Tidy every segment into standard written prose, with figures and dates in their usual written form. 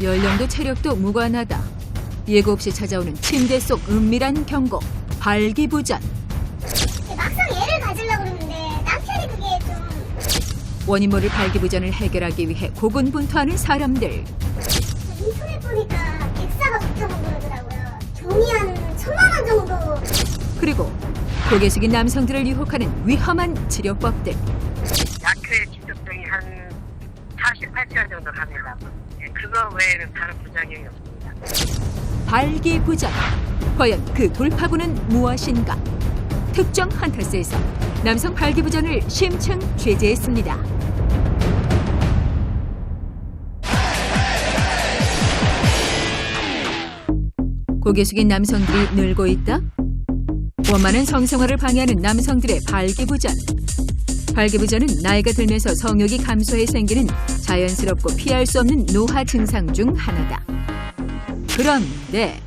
연령도 체력도 무관하다. 예고 없이 찾아오는 침대 속 은밀한 경고. 발기부전. 막상 애를 가지려고 그러는데 남편이 그게 좀 원인 모를 발기부전을 해결하기 위해 고군분투하는 사람들. 인터넷 보니까 백사가 좋다고 그러더라고요. 종이 한 1,000만 원 정도. 그리고 고개 숙인 남성들을 유혹하는 위험한 치료법들. 약효의 지속성이 한 48시간 정도 갑니다. 그거 외에는 다른 부작용이 없습니다. 발기부전. 과연 그 돌파구는 무엇인가? 특정 헌터스에서 남성 발기부전을 심층 취재했습니다. 고개 숙인 남성들이 늘고 있다? 원만한 성생활을 방해하는 남성들의 발기부전. 발기부전은 나이가 들면서 성욕이 감소해 생기는 자연스럽고 피할 수 없는 노화 증상 중 하나다. 그런데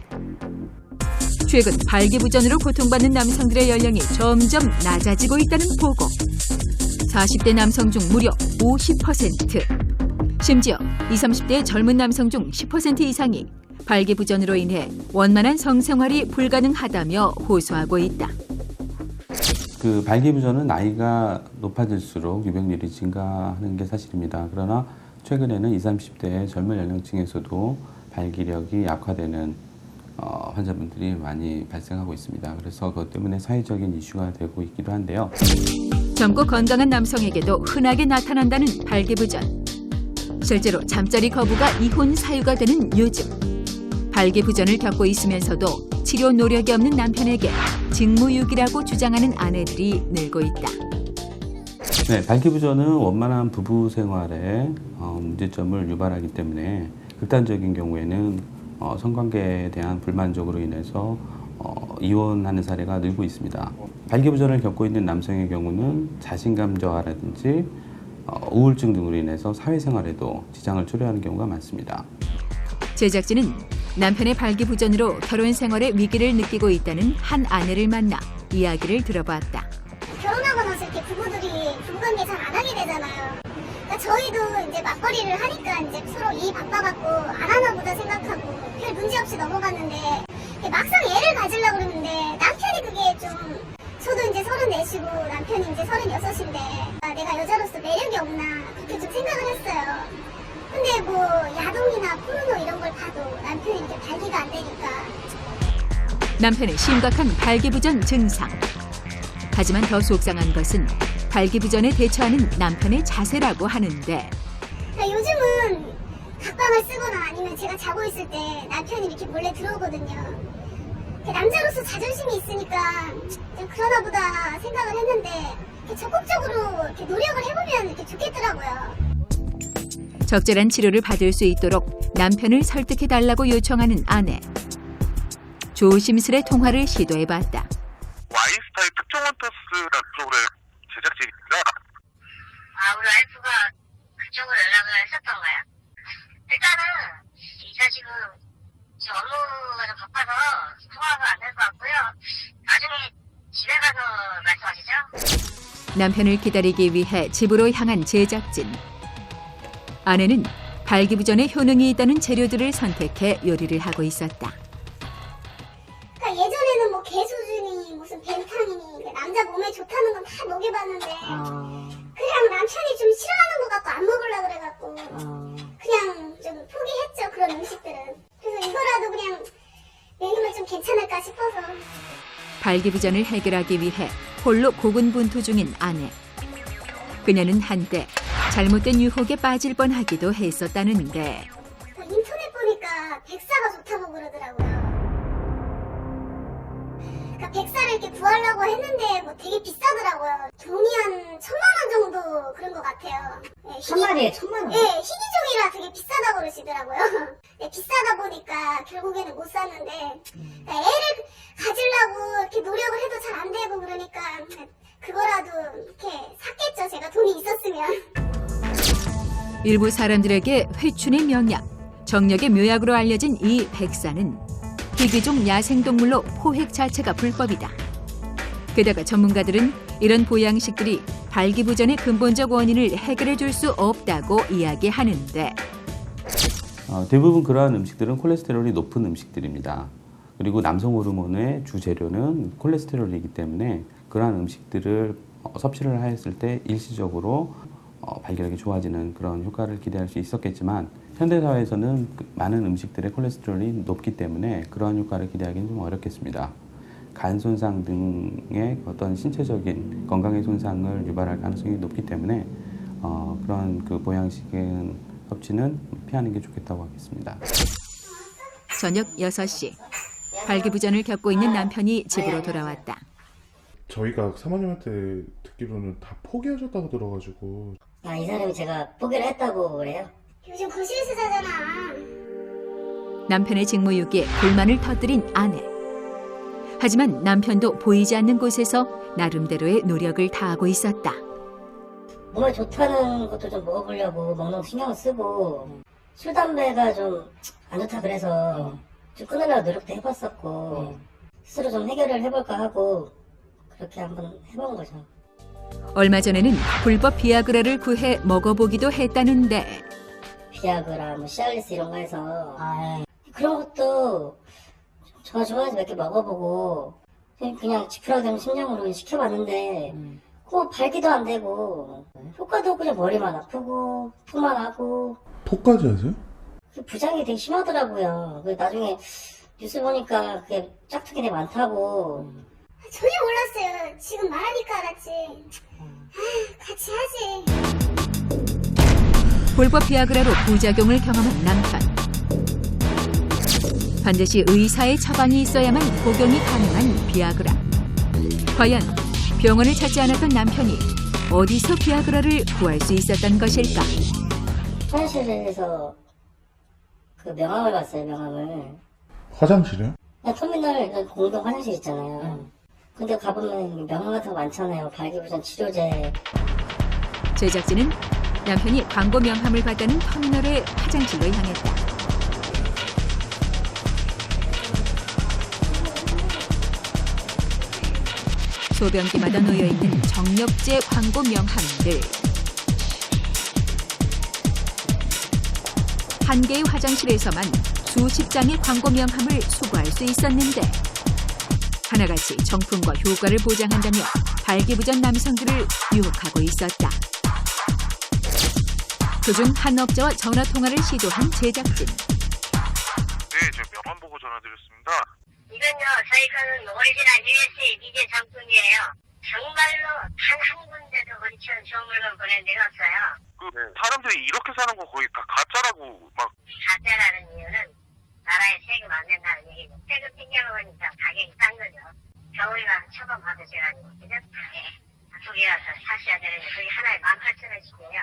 최근 발기부전으로 고통받는 남성들의 연령이 점점 낮아지고 있다는 보고. 40대 남성 중 무려 50%. 심지어 20, 30대의 젊은 남성 중 10% 이상이 발기부전으로 인해 원만한 성생활이 불가능하다며 호소하고 있다. 그 발기부전은 나이가 높아질수록 유병률이 증가하는 게 사실입니다. 그러나 최근에는 20, 30대 젊은 연령층에서도 발기력이 약화되는 환자분들이 많이 발생하고 있습니다. 그래서 그것 때문에 사회적인 이슈가 되고 있기도 한데요. 젊고 건강한 남성에게도 흔하게 나타난다는 발기부전. 실제로 잠자리 거부가 이혼 사유가 되는 요즘. 발기부전을 겪고 있으면서도 치료 노력이 없는 남편에게 직무유기라고 주장하는 아내들이 늘고 있다. 네, 발기부전은 원만한 부부 생활에 문제점을 유발하기 때문에 극단적인 경우에는 성관계에 대한 불만족으로 인해서 이혼하는 사례가 늘고 있습니다. 발기부전을 겪고 있는 남성의 경우는 자신감 저하라든지 우울증 등으로 인해서 사회생활에도 지장을 초래하는 경우가 많습니다. 제작진은 남편의 발기부전으로 결혼 생활에 위기를 느끼고 있다는 한 아내를 만나 이야기를 들어봤다. 결혼하고 나서 이렇게 부부관계 잘 안 하게 되잖아요. 그러니까 저희도 이제 맞벌이를 하니까 이제 서로 일 바빠갖고 안 하나 보다 생각하고 별 문제 없이 넘어갔는데 막상 애를 가지려고 그러는데 남편이 그게 좀 저도 이제 34시고 남편이 이제 36인데 내가 여자로서 매력이 없나 그렇게 좀 생각을 했어요. 근데 뭐 야동이나 포르노 이런 걸 봐도 남편이 이렇게 발기가 안 되니까. 남편의 심각한 발기부전 증상. 하지만 더 속상한 것은 발기부전에 대처하는 남편의 자세라고 하는데. 그러니까 요즘은 각방을 쓰거나 아니면 제가 자고 있을 때 남편이 이렇게 몰래 들어오거든요. 남자로서 자존심이 있으니까 좀 그러나 보다 생각을 했는데 적극적으로 이렇게 노력을 해보면 이렇게 좋겠더라고요. 적절한 치료를 받을 수 있도록 남편을 설득해달라고 요청하는 아내. 조심스레 통화를 시도해봤다. 와이스타일 특정 헌터스라는 프로그램 제작진입니다. 우리 와이프가 그쪽으로 연락을 했었던가요? 일단은 이사 지금 업무가 좀 바빠서 통화가 안 될 것 같고요. 나중에 집에 가서 말씀하시죠. 남편을 기다리기 위해 집으로 향한 제작진. 아내는 발기부전에 효능이 있다는 재료들을 선택해 요리를 하고 있었다. 그러니까 예전에는 뭐 개수준이 무슨 벤타민이 남자 몸에 좋다는 건 다 먹여봤는데 그냥 남편이 좀 싫어하는 것 같고 안 먹으려고 그래갖고 그냥 좀 포기했죠, 그런 음식들은. 그래서 이거라도 그냥 먹으면 좀 괜찮을까 싶어서. 발기부전을 해결하기 위해 홀로 고군분투 중인 아내. 그녀는 한때 잘못된 유혹에 빠질 뻔하기도 했었다는데. 인터넷 보니까 백사가 좋다고 그러더라고요. 그러니까 백사를 이렇게 구하려고 했는데 뭐 되게 비싸더라고요. 종이 한 1,000만 원 정도 그런 것 같아요. 네, 한 마리에 1,000만 원? 네, 희귀종이라 되게 비싸다고 그러시더라고요. 네, 비싸다 보니까 결국에는 못 샀는데 그러니까 애를 가지려고 이렇게 노력을 해도 잘 안 되고 그러니까 그거라도 이렇게 샀겠죠, 제가 돈이 있었으면. 일부 사람들에게 회춘의 명약, 정력의 묘약으로 알려진 이 백사는 희귀종 야생동물로 포획 자체가 불법이다. 게다가 전문가들은 이런 보양식들이 발기부전의 근본적 원인을 해결해 줄 수 없다고 이야기하는데. 대부분 그러한 음식들은 콜레스테롤이 높은 음식들입니다. 그리고 남성 호르몬의 주 재료는 콜레스테롤이기 때문에 그러한 음식들을 섭취를 하였을 때 일시적으로 발기력이 좋아지는 그런 효과를 기대할 수 있었겠지만 현대사회에서는 많은 음식들의 콜레스테롤이 높기 때문에 그러한 효과를 기대하기는 좀 어렵겠습니다. 간 손상 등의 어떤 신체적인 건강의 손상을 유발할 가능성이 높기 때문에 그런 그 보양식의 섭취는 피하는 게 좋겠다고 하겠습니다. 저녁 6시. 발기부전을 겪고 있는 남편이 집으로 돌아왔다. 저희가 사모님한테 듣기로는 다 포기하셨다고 들어가지고. 이 사람이 제가 포기를 했다고 그래요? 요즘 거실수자잖아. 남편의 직무유기에 불만을 터뜨린 아내. 하지만 남편도 보이지 않는 곳에서 나름대로의 노력을 다하고 있었다. 몸에 좋다는 것도 좀 먹어보려고 먹는 거 신경 쓰고 술, 담배가 좀 안 좋다 그래서 좀 끊으려고 노력도 해봤었고 스스로 좀 해결을 해볼까 하고 그렇게 한번 해본 거죠. 얼마 전에는 불법 비아그라를 구해 먹어보기도 했다는데 비아그라, 뭐 시알리스 이런 거 해서 그런 것도 저 좋아해서 몇 개 먹어보고 그냥 지푸라기 심정으로 시켜봤는데 그거 발기도 안 되고 효과도 그냥 머리만 아프고 토만 하고. 토까지 하세요? 그 부작용이 되게 심하더라고요. 나중에 뉴스 보니까 그게 짝퉁이 되게 많다고. 전혀 몰랐어요. 지금 말하니까 알았지. 같이 하지. 불법 비아그라로 부작용을 경험한 남편. 반드시 의사의 처방이 있어야만 복용이 가능한 비아그라. 과연 병원을 찾지 않았던 남편이 어디서 비아그라를 구할 수 있었던 것일까? 화장실에서 그 명함을 봤어요, 명함을. 화장실이요? 터미널 공동 화장실 있잖아요. 근데 가보면 명함 같은 거 많잖아요. 발기부전 치료제. 제작진은 남편이 광고 명함을 받다는 터미널의 화장실로 향했다. 소변기마다 놓여있는 정력제 광고 명함들. 한 개의 화장실에서만 수십 장의 광고 명함을 수거할 수 있었는데 하나같이 정품과 효과를 보장한다며 발기부전 남성들을 유혹하고 있었다. 그중 한 업자와 전화통화를 시도한 제작진. 네, 저 명함 보고 전화드렸습니다. 이건요, 저희 거는 오리지널 USA 미제 상품이에요. 정말로 단 한 군데도 우리처럼 좋은 물건 보낸 데가 없어요. 사람들이 이렇게 사는 거 거의 다 가짜라고 막. 가짜라는 이유는 나라에 세금 안 낸다는 얘기죠. 세금 핑계먹으니까 가격이 싼 거죠. 겨울에 가서 처방 받으셔가지고, 그죠? 네. 두 개 와서 사셔야 되는데, 그게 하나에 18,000원씩이에요.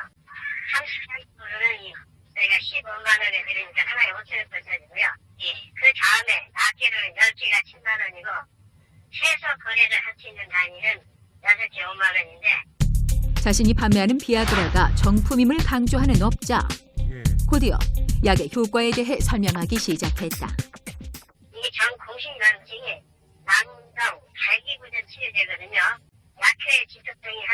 33%는 저희가 15만 원에 드리니까 하나에 5,000원 써주고요. 예. 그 다음에 낱개로는 10개가 7만 원이고, 최소 거래를 할 수 있는 단위는 6개 5만 원인데, 자신이 판매하는 비아그라가 정품임을 강조하는 업자. 곧이어 약의 효과에 대해 설명하기 시작했다. 이게 전 공식 명칭이 남성 발기부전 치료제거든요. 약효의 지속성이 한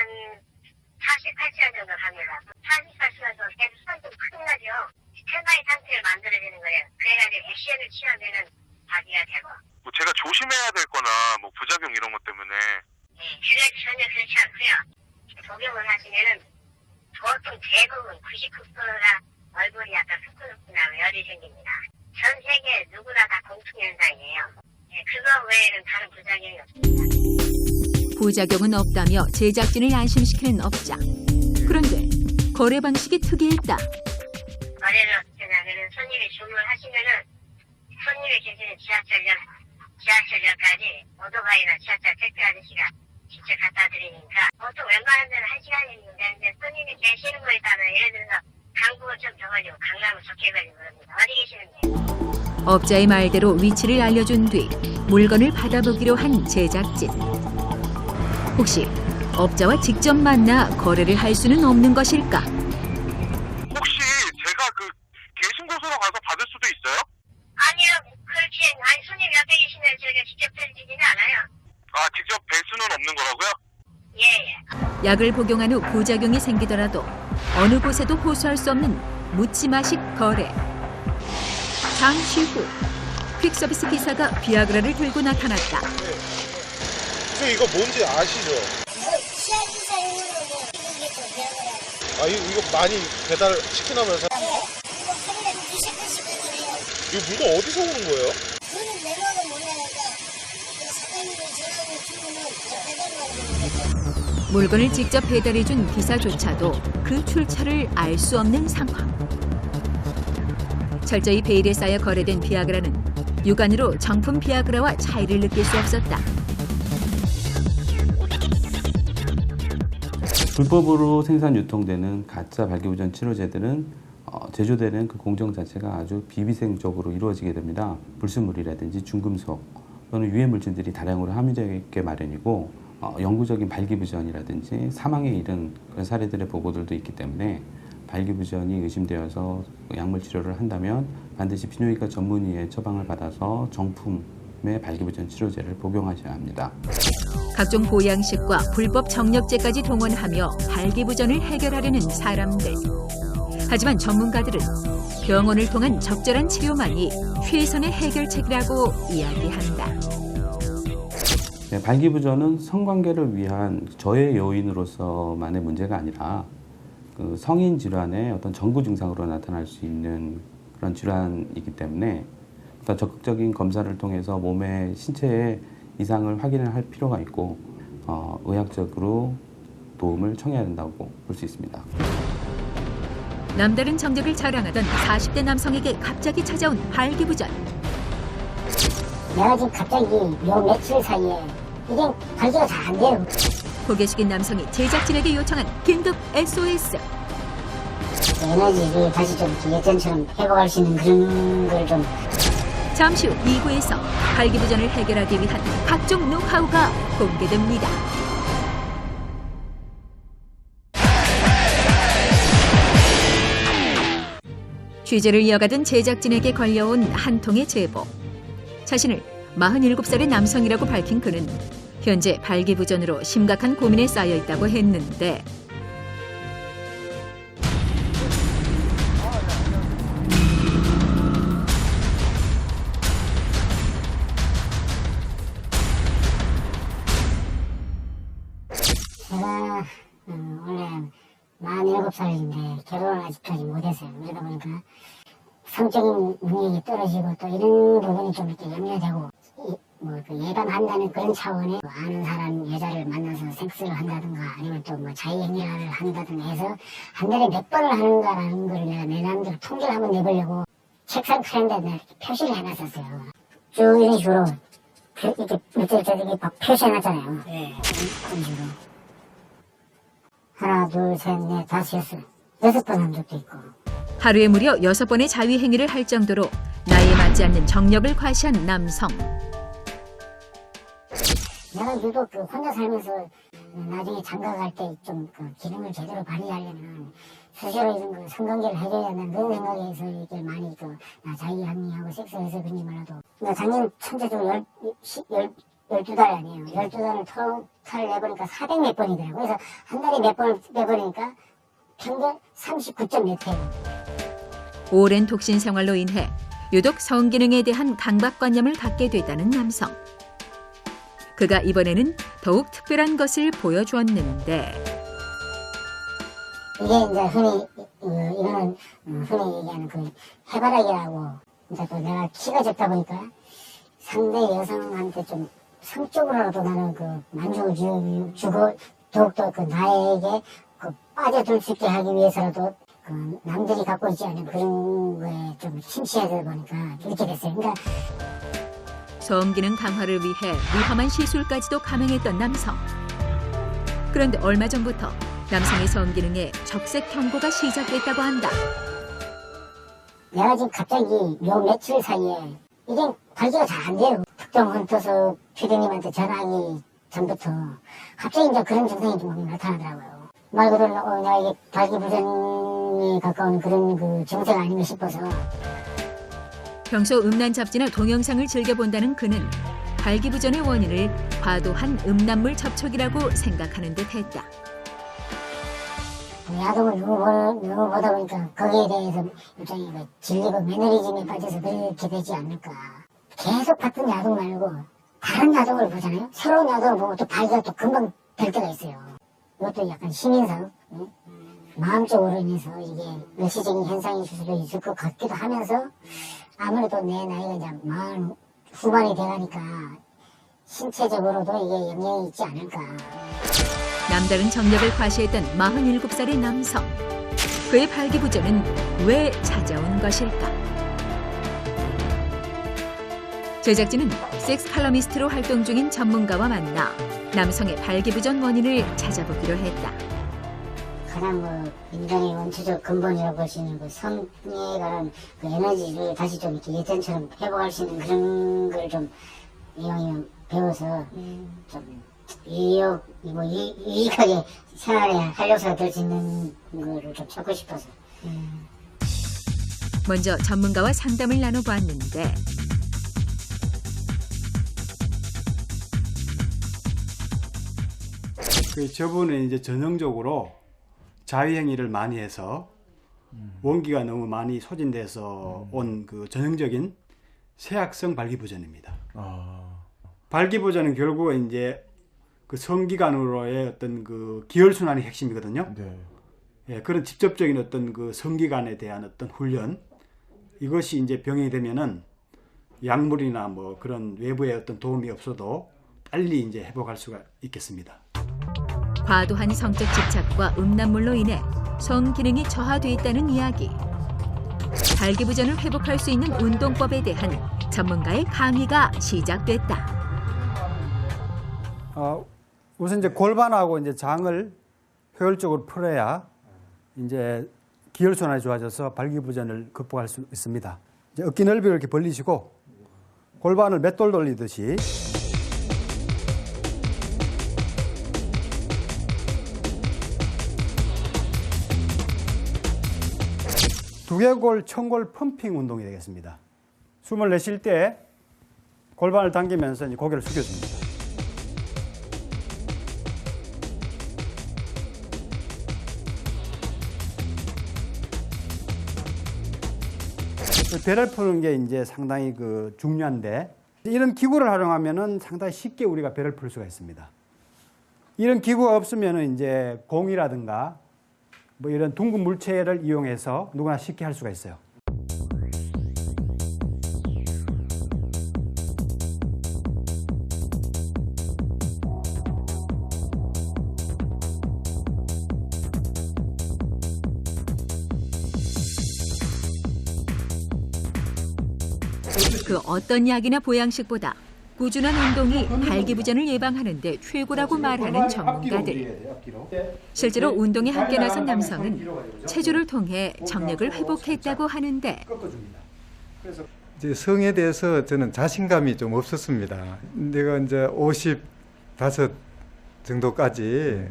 48시간 정도 갑니다. 48시간 동안 계속 수도 큰일 나죠. 스탠바이 상태를 만들어지는 거예요. 그래가지고 액션을 취하면은 발기가 되고. 제가 조심해야 될 거나 뭐 부작용 이런 것 때문에. 그게 전혀 그렇지 않고요. 복용을 하시면은 보통 대부분 99%가 얼굴이 약간 후끈후끈하고 열이 생깁니다. 전 세계 누구나 다 공통현상이에요. 그거 외에는 다른 부작용이 없습니다. 부작용은 없다며 제작진을 안심시키는 업자. 그런데 거래 방식이 특이했다. 거래를 어떻게 하냐면은 손님이 주문을 하시면은 손님이 계시는 지하철역까지 오토바이나 지하철 택배 아저씨가 직접 갖다 드리니까 보통 웬만한 데는 1시간이 되는데 손님이 계시는 거에 따라 예를 들어서 강북을 좀 져가지고 강남을 좋게 가지고 그럽니다. 어디 계시는데요? 업자의 말대로 위치를 알려준 뒤 물건을 받아보기로 한 제작진. 혹시 업자와 직접 만나 거래를 할 수는 없는 것일까? 혹시 제가 그 계신 곳으로 가서 받을 수도 있어요? 아니요. 그렇지. 아니 손님 옆에 계시면 저희가 직접 드리지는 않아요. 아, 직접 뵐 수는 없는 거라고요? 예. 약을 복용한 후 부작용이 생기더라도 어느 곳에도 호소할 수 없는 묻지마식 거래. 잠시 후 퀵서비스 기사가 비아그라를 들고 나타났다. 저 이거 뭔지 아시죠? 아 이거 많이 배달 시키나면서 이거 물건 어디서 오는 거예요? 물건을 직접 배달해준 기사조차도 그 출처를 알 수 없는 상황. 철저히 베일에 쌓여 거래된 비아그라는 육안으로 정품 비아그라와 차이를 느낄 수 없었다. 불법으로 생산 유통되는 가짜 발기부전 치료제들은 제조되는 그 공정 자체가 아주 비위생적으로 이루어지게 됩니다. 불순물이라든지 중금속 또는 유해 물질들이 다량으로 함유되어 있게 마련이고 영구적인 발기부전이라든지 사망에 이른 그런 사례들의 보고들도 있기 때문에 발기부전이 의심되어서 약물 치료를 한다면 반드시 비뇨기과 전문의의 처방을 받아서 정품의 발기부전 치료제를 복용하셔야 합니다. 각종 보양식과 불법 정력제까지 동원하며 발기부전을 해결하려는 사람들. 하지만 전문가들은 병원을 통한 적절한 치료만이 최선의 해결책이라고 이야기한다. 네, 발기부전은 성관계를 위한 저해 요인으로서만의 문제가 아니라 그 성인 질환의 어떤 전구 증상으로 나타날 수 있는 그런 질환이기 때문에 어떤 적극적인 검사를 통해서 몸의 신체의 이상을 확인을 할 필요가 있고 의학적으로 도움을 청해야 된다고 볼 수 있습니다. 남다른 정력을 자랑하던 40대 남성에게 갑자기 찾아온 발기부전. 내가 지금 갑자기 요 며칠 사이에 이게 발기가 잘 안 돼요. 고개 숙인 남성이 제작진에게 요청한 긴급 SOS. 에너지를 다시 좀 예전처럼 회복할 수 있는 그런 걸 좀. 잠시 후 2부에서 발기부전을 해결하기 위한 각종 노하우가 공개됩니다. 취재를 이어가던 제작진에게 걸려온 한 통의 제보. 자신을 47살의 남성이라고 밝힌 그는 현재 발기부전으로 심각한 고민에 쌓여 있다고 했는데 제가 원래 47살인데 결혼을 아직까지 못했어요. 그러다 보니까 성적인 능력이 떨어지고 또 이런 부분이 좀 이렇게 염려되고 그 예방한다는 그런 차원에 아는 사람 여자를 만나서 섹스를 한다든가 아니면 또 뭐 자유행위를 한다든가 해서 한 달에 몇 번을 하는가라는 걸 내가 내 나름대로 통계를 한번 내보려고 책상 카렌다에 내가 이렇게 표시를 해놨었어요. 쭉 이런 식으로 이렇게 밑에 막 표시해놨잖아요. 네. 그런 식으로 하나 둘 셋 넷 다섯 여섯 번 한 적도 있고. 하루에 무려 6번의 자위행위를 할 정도로 나이에 맞지 않는 정력을 과시한 남성. 내가 유독 혼자 살면서 나중에 장가갈 때 좀 기능을 제대로 발휘하려면 스스로 이런 성관계를 해줘야 한다는 그런 생각에서 이렇게 많이 자유합리하고 섹스해서 그런지 몰라도 작년 천재적으로 12달 아니에요. 12달을 토탈 내보니까 400 몇 번이더라고요. 그래서 한 달에 몇 번을 내보니까 평균 39점 몇 회예요. 오랜 독신 생활로 인해 유독 성기능에 대한 강박관념을 갖게 됐다는 남성. 그가 이번에는 더욱 특별한 것을 보여주었는데 이게 이제 흔히 이거는 흔히 얘기하는 그 해바라기라고 이제 또 내가 키가 적다 보니까 상대 여성한테 좀 성적으로라도 나는 만족을 주고 더욱더 나에게 빠져들 수 있게 하기 위해서라도 남들이 갖고 있지 않은 그런 거에 좀 심취하다 보니까 이렇게 됐어요. 그러니까 성기능 강화를 위해 위험한 시술까지도 감행했던 남성. 그런데 얼마 전부터 남성의 성기능에 적색 경고가 시작됐다고 한다. 내가 지금 갑자기 요 며칠 사이에 이게 발기가 잘 안 돼요. 특정 헌터서 피디님한테 전화하기 전부터 갑자기 이제 그런 증상이 좀 나타나더라고요. 말 그대로 내가 이게 발기부전에 가까운 그런 증세가 아닌가 싶어서. 평소 음란 잡지나 동영상을 즐겨본다는 그는 발기부전의 원인을 과도한 음란물 접촉이라고 생각하는 듯 했다. 야동을 너무 보다 보니까 거기에 대해서 일종의 질리고 매너리즘에 빠져서 그렇게 되지 않을까. 계속 같은 야동 말고 다른 야동을 보잖아요. 새로운 야동을 보고 또 발기가 또 금방 될 때가 있어요. 이것도 약간 시민성, 마음적으로 인해서 이게 일시적인 현상일 수도 있을 것 같기도 하면서 아무래도 내 나이가 이제 40 후반이 돼가니까 신체적으로도 이게 영향이 있지 않을까. 남다른 정력을 과시했던 47살의 남성. 그의 발기부전은 왜 찾아온 것일까? 제작진은 섹스 칼럼니스트로 활동 중인 전문가와 만나 남성의 발기부전 원인을 찾아보기로 했다. 가장 인간의 원초적 근본이라고 볼 수 있는 그 성에 관한 그 에너지를 다시 좀 이렇게 예전처럼 회복할 수 있는 그런 걸 좀 이왕이면 배워서 좀 유익하게 생활에 활력소가 될 수 있는 거를 좀 찾고 싶어서. 먼저 전문가와 상담을 나눠보았는데 저분은 이제 전형적으로 자위행위를 많이 해서 원기가 너무 많이 소진돼서 온 그 전형적인 세약성 발기부전입니다. 발기부전은 결국 이제 그 성기관으로의 어떤 그 기혈순환이 핵심이거든요. 네. 예, 그런 직접적인 어떤 그 성기관에 대한 어떤 훈련, 이것이 이제 병이 되면은 약물이나 뭐 그런 외부의 어떤 도움이 없어도 빨리 이제 회복할 수가 있겠습니다. 과도한 성적 집착과 음란물로 인해 성기능이 저하돼 있다는 이야기. 발기부전을 회복할 수 있는 운동법에 대한 전문가의 강의가 시작됐다. 우선 이제 골반하고 이제 장을 효율적으로 풀어야 이제 기혈순환이 좋아져서 발기부전을 극복할 수 있습니다. 이제 어깨 넓이를 이렇게 벌리시고 골반을 맷돌 돌리듯이 두개골, 청골 펌핑 운동이 되겠습니다. 숨을 내쉴 때 골반을 당기면서 이제 고개를 숙여줍니다. 배를 푸는 게 이제 상당히 그 중요한데, 이런 기구를 활용하면은 상당히 쉽게 우리가 배를 풀 수가 있습니다. 이런 기구가 없으면은 이제 공이라든가 뭐 이런 둥근 물체를 이용해서 누구나 쉽게 할 수가 있어요. 그 어떤 약이나 보양식보다 꾸준한 운동이 발기부전을 예방하는 데 최고라고 말하는 전문가들. 실제로 운동에 함께 나선 남성은 체조를 통해 정력을 회복했다고 하는데 이제 성에 대해서 저는 자신감이 좀 없었습니다. 내가 이제 55 정도까지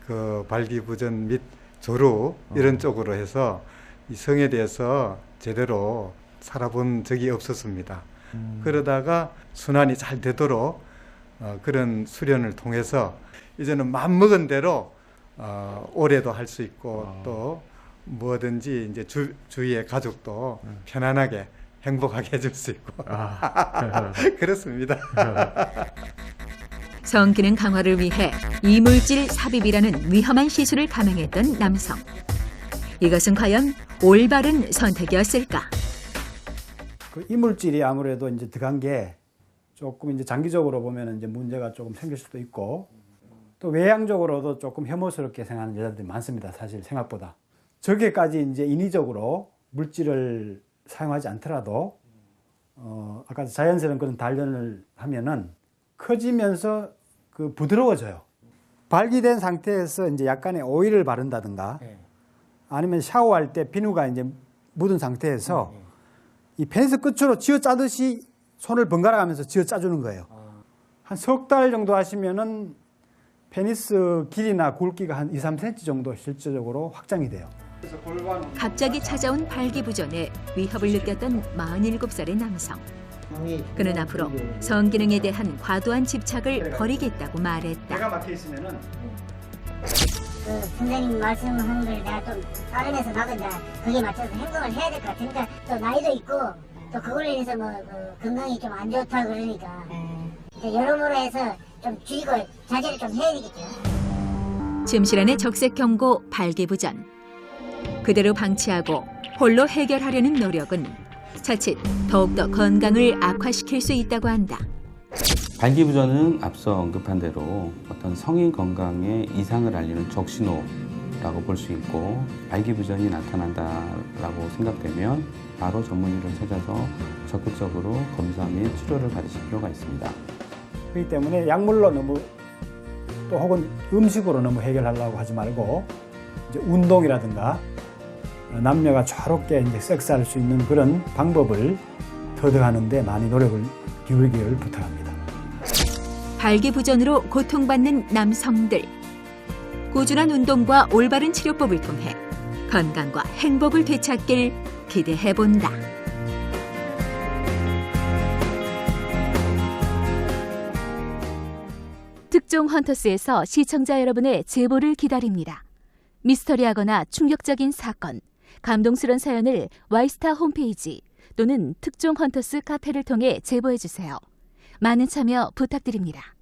그 발기부전 및 조루 이런 쪽으로 해서 이 성에 대해서 제대로 살아본 적이 없었습니다. 그러다가 순환이 잘 되도록 그런 수련을 통해서 이제는 마음먹은 대로 오래도 할 수 있고 또 뭐든지 이제 주위의 가족도 편안하게 행복하게 해줄 수 있고 그렇습니다. 성기능 강화를 위해 이물질 삽입이라는 위험한 시술을 감행했던 남성. 이것은 과연 올바른 선택이었을까? 그 이물질이 아무래도 이제 들어간 게 조금 이제 장기적으로 보면 이제 문제가 조금 생길 수도 있고, 또 외향적으로도 조금 혐오스럽게 생각하는 여자들이 많습니다. 사실 생각보다. 저렇게까지 이제 인위적으로 물질을 사용하지 않더라도 아까 자연스러운 그런 단련을 하면은 커지면서 그 부드러워져요. 발기된 상태에서 이제 약간의 오일을 바른다든가 아니면 샤워할 때 비누가 이제 묻은 상태에서 이 페니스 끝으로 쥐어 짜듯이 손을 번갈아 가면서 쥐어 짜주는 거예요. 한 석 달 정도 하시면은 페니스 길이나 굵기가 한 2, 3cm 정도 실질적으로 확장이 돼요. 갑자기 찾아온 발기부전에 위협을 느꼈던 47살의 남성. 그는 앞으로 성기능에 대한 과도한 집착을 버리겠다고 말했다. 배가 막혀 있으면은 그 선생님 말씀하는 걸 내가 좀 따르면서 나도 이제 거기에 맞춰서 행동을 해야 될 것 같으니까 또 나이도 있고 또 그걸로 인해서 뭐 건강이 좀 안 좋다 그러니까 이제 여러모로 해서 좀 줄이고 자제를 좀 해야 되겠죠. 침실안의 적색 경고 발기부전. 그대로 방치하고 홀로 해결하려는 노력은 자칫 더욱더 건강을 악화시킬 수 있다고 한다. 발기부전은 앞서 언급한 대로 어떤 성인 건강에 이상을 알리는 적신호라고 볼 수 있고, 발기부전이 나타난다라고 생각되면 바로 전문의를 찾아서 적극적으로 검사 및 치료를 받으실 필요가 있습니다. 그렇기 때문에 약물로 너무 또 혹은 음식으로 너무 해결하려고 하지 말고 이제 운동이라든가 남녀가 좌롭게 이제 섹스할 수 있는 그런 방법을 터득하는 데 많이 노력을 기울이기를 부탁합니다. 발기부전으로 고통받는 남성들. 꾸준한 운동과 올바른 치료법을 통해 건강과 행복을 되찾길 기대해본다. 특종 헌터스에서 시청자 여러분의 제보를 기다립니다. 미스터리하거나 충격적인 사건, 감동스러운 사연을 와이스타 홈페이지 또는 특종 헌터스 카페를 통해 제보해주세요. 많은 참여 부탁드립니다.